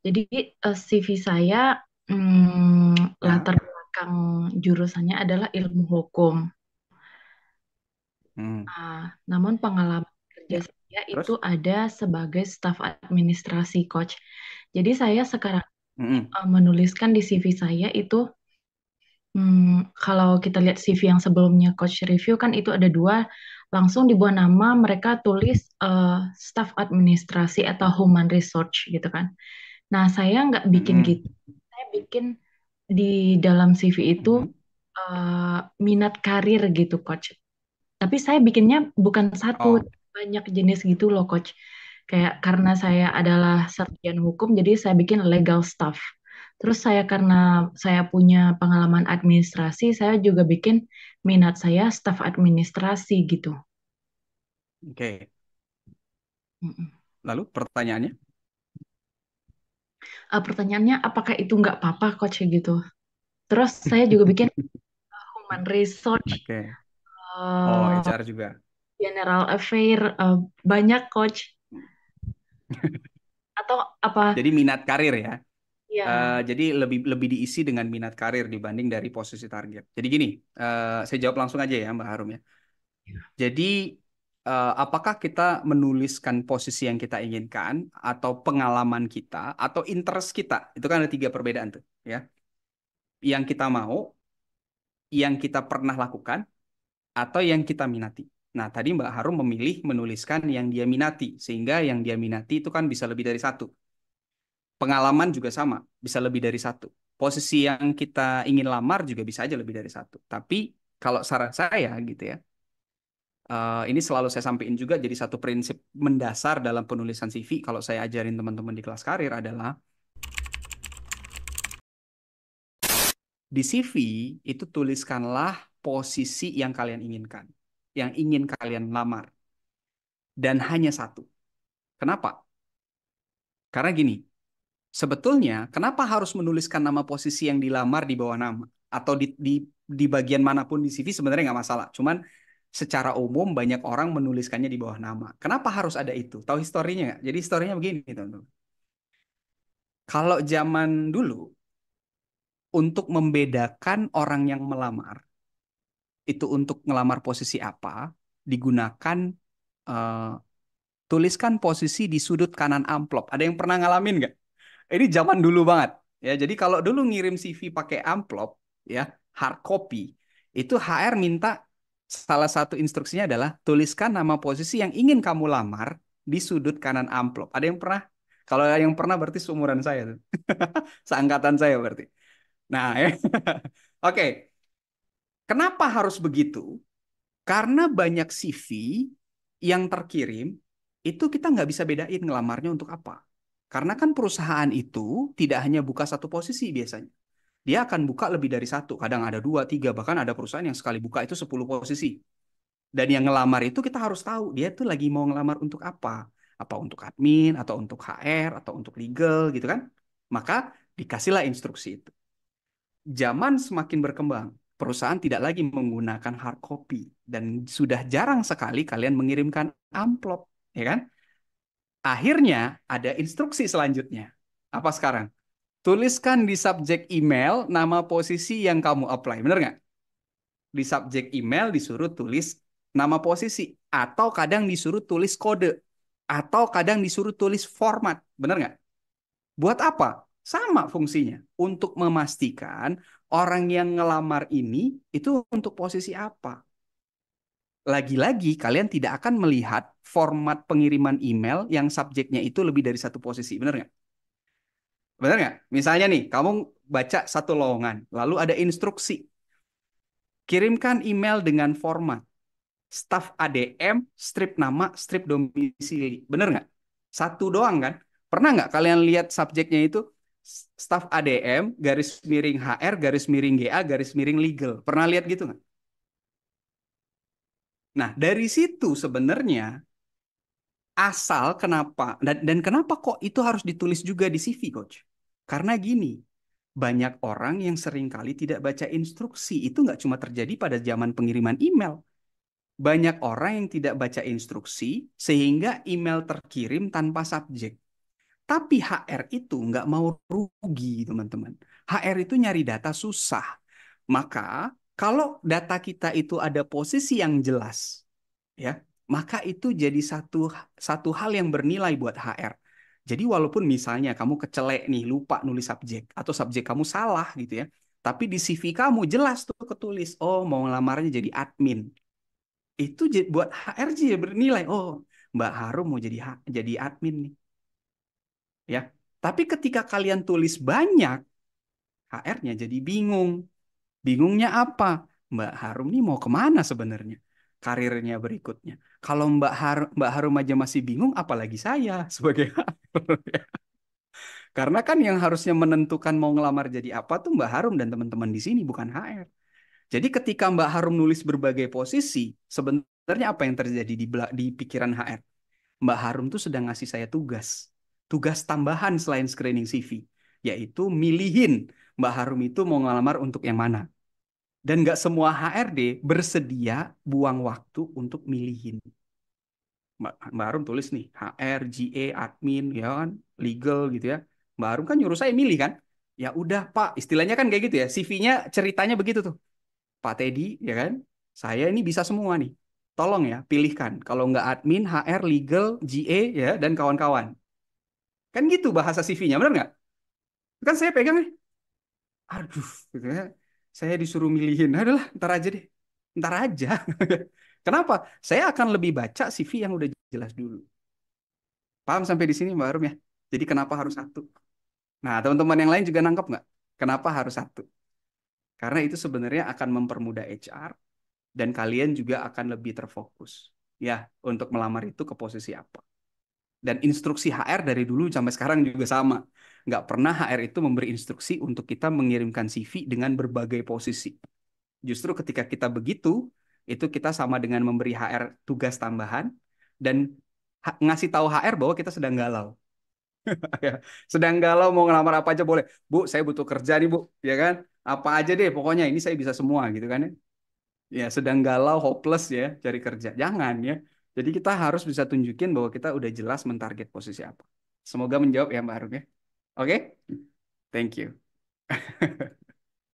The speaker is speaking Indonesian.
Jadi CV saya Ya. latar belakang jurusannya adalah ilmu hukum. Hmm. Namun pengalaman kerja Ya. saya itu Terus? ada sebagai staf administrasi, Coach. Jadi saya sekarang Mm-mm. menuliskan di CV saya itu, kalau kita lihat CV yang sebelumnya Coach review kan itu ada dua, langsung di bawah nama mereka tulis staf administrasi atau human resource gitu kan. Nah, saya nggak bikin Mm-mm. gitu. Saya bikin di dalam CV itu Mm-mm. minat karir gitu, Coach. Tapi saya bikinnya bukan satu, Oh, banyak jenis gitu loh, Coach. Kayak karena saya adalah sarjana hukum, jadi saya bikin legal staff. Terus saya karena saya punya pengalaman administrasi, saya juga bikin minat saya staff administrasi gitu. oke. Mm-mm. Lalu pertanyaannya? Pertanyaannya, apakah itu nggak apa-apa, Coach, gitu? Terus saya juga bikin human research, Oke. Oh, eh, HR juga. general affair, banyak, Coach. Atau apa? Jadi minat karir ya. Ya, Jadi lebih lebih diisi dengan minat karir dibanding dari posisi target. Jadi gini, saya jawab langsung aja ya Mbak Harum ya. Jadi apakah kita menuliskan posisi yang kita inginkan atau pengalaman kita atau interest kita? Itu kan ada tiga perbedaan tuh ya. Yang kita mau, yang kita pernah lakukan, atau yang kita minati. Nah, tadi Mbak Harum memilih menuliskan yang dia minati, sehingga yang dia minati itu kan bisa lebih dari satu. Pengalaman juga sama, bisa lebih dari satu. Posisi yang kita ingin lamar juga bisa aja lebih dari satu. Tapi kalau saran saya gitu ya, ini selalu saya sampaikan juga jadi satu prinsip mendasar dalam penulisan CV kalau saya ajarin teman-teman di kelas karir adalah di CV itu tuliskanlah posisi yang kalian inginkan, yang ingin kalian lamar, dan hanya satu. Kenapa? Karena gini, sebetulnya kenapa harus menuliskan nama posisi yang dilamar di bawah nama atau di bagian manapun di CV sebenarnya nggak masalah. Cuman secara umum banyak orang menuliskannya di bawah nama. Kenapa harus ada itu? Tahu historinya nggak? Jadi historinya begini, teman-teman. Kalau zaman dulu untuk membedakan orang yang melamar itu untuk ngelamar posisi apa digunakan eh, tuliskan posisi di sudut kanan amplop. Ada yang pernah ngalamin nggak? Ini zaman dulu banget. Ya, jadi kalau dulu ngirim CV pakai amplop, ya, hard copy, itu HR minta salah satu instruksinya adalah tuliskan nama posisi yang ingin kamu lamar di sudut kanan amplop. Ada yang pernah? Kalau yang pernah berarti seumuran saya tuh. Seangkatan saya berarti. Nah, ya. Oke. Kenapa harus begitu? Karena banyak CV yang terkirim, itu kita nggak bisa bedain ngelamarnya untuk apa. Karena kan perusahaan itu tidak hanya buka satu posisi biasanya. Dia akan buka lebih dari satu. Kadang ada dua, tiga, bahkan ada perusahaan yang sekali buka itu 10 posisi. Dan yang ngelamar itu kita harus tahu, dia tuh lagi mau ngelamar untuk apa. Apa untuk admin, atau untuk HR, atau untuk legal gitu kan. Maka dikasihlah instruksi itu. Zaman semakin berkembang, perusahaan tidak lagi menggunakan hard copy dan sudah jarang sekali kalian mengirimkan amplop, ya kan? Akhirnya ada instruksi selanjutnya. Apa sekarang? Tuliskan di subjek email nama posisi yang kamu apply. Bener nggak? Di subjek email disuruh tulis nama posisi atau kadang disuruh tulis kode atau kadang disuruh tulis format. Bener nggak? Buat apa? Sama fungsinya. Untuk memastikan orang yang ngelamar ini itu untuk posisi apa. Lagi-lagi kalian tidak akan melihat format pengiriman email yang subjeknya itu lebih dari satu posisi. Benar nggak? Benar nggak? Misalnya nih, kamu baca satu lowongan, lalu ada instruksi. Kirimkan email dengan format staf ADM, strip nama, strip domisili. Bener nggak? Satu doang kan? Pernah nggak kalian lihat subjeknya itu staf ADM, garis miring HR, garis miring GA, garis miring legal? Pernah lihat gitu nggak? Nah, dari situ sebenarnya asal kenapa dan kenapa kok itu harus ditulis juga di CV, Coach? Karena gini, banyak orang yang seringkali tidak baca instruksi. Itu nggak cuma terjadi pada zaman pengiriman email. Banyak orang yang tidak baca instruksi sehingga email terkirim tanpa subjek. Tapi HR itu nggak mau rugi, teman-teman. HR itu nyari data susah. Maka kalau data kita itu ada posisi yang jelas, ya, maka itu jadi satu satu hal yang bernilai buat HR. Jadi walaupun misalnya kamu kecelek nih, lupa nulis subjek atau subjek kamu salah gitu ya, tapi di CV kamu jelas tuh ketulis, oh mau ngelamarnya jadi admin. Itu buat HR jadi bernilai. Oh, Mbak Harum mau jadi admin nih, ya. Tapi ketika kalian tulis banyak, HR-nya jadi bingung. Bingungnya apa? Mbak Harum nih mau kemana sebenarnya? Karirnya berikutnya. Kalau Mbak Harum aja masih bingung, apalagi saya sebagai HR. Karena kan yang harusnya menentukan mau ngelamar jadi apa tuh Mbak Harum dan teman-teman di sini, bukan HR. Jadi ketika Mbak Harum nulis berbagai posisi, sebenarnya apa yang terjadi di pikiran HR? Mbak Harum tuh sedang ngasih saya tugas. Tugas tambahan selain screening CV. Yaitu milihin Mbak Harum itu mau ngelamar untuk yang mana. Dan nggak semua HRD bersedia buang waktu untuk milihin. Mbak Harum tulis nih, HR, GA, admin, ya kan, legal gitu ya. Mbak Harum kan nyuruh saya milih kan. Ya udah Pak, istilahnya kan kayak gitu ya. CV-nya ceritanya begitu tuh. Pak Teddy, ya kan, saya ini bisa semua nih. Tolong ya, pilihkan. Kalau nggak admin, HR, legal, GA, ya, dan kawan-kawan. Kan gitu bahasa CV-nya, benar nggak? Kan saya pegang nih. Aduh, gitu ya. Saya disuruh milihin. Adalah, ntar aja deh. Ntar aja. Kenapa? Saya akan lebih baca CV yang udah jelas dulu. Paham sampai di sini, Mbak Arum ya? Jadi kenapa harus satu? Nah, teman-teman yang lain juga nangkep nggak? Kenapa harus satu? Karena itu sebenarnya akan mempermudah HR dan kalian juga akan lebih terfokus. Ya, untuk melamar itu ke posisi apa. Dan instruksi HR dari dulu sampai sekarang juga sama. Nggak pernah HR itu memberi instruksi untuk kita mengirimkan CV dengan berbagai posisi. Justru ketika kita begitu, itu kita sama dengan memberi HR tugas tambahan dan ngasih tahu HR bahwa kita sedang galau. Ya, sedang galau mau ngelamar apa aja boleh. Bu, saya butuh kerja nih, Bu. Ya kan? Apa aja deh, pokoknya ini saya bisa semua gitu kan ya. Ya, sedang galau, hopeless ya, cari kerja. Jangan ya. Jadi kita harus bisa tunjukin bahwa kita udah jelas mentarget posisi apa. Semoga menjawab ya Mbak Arun ya. Oke? Thank you.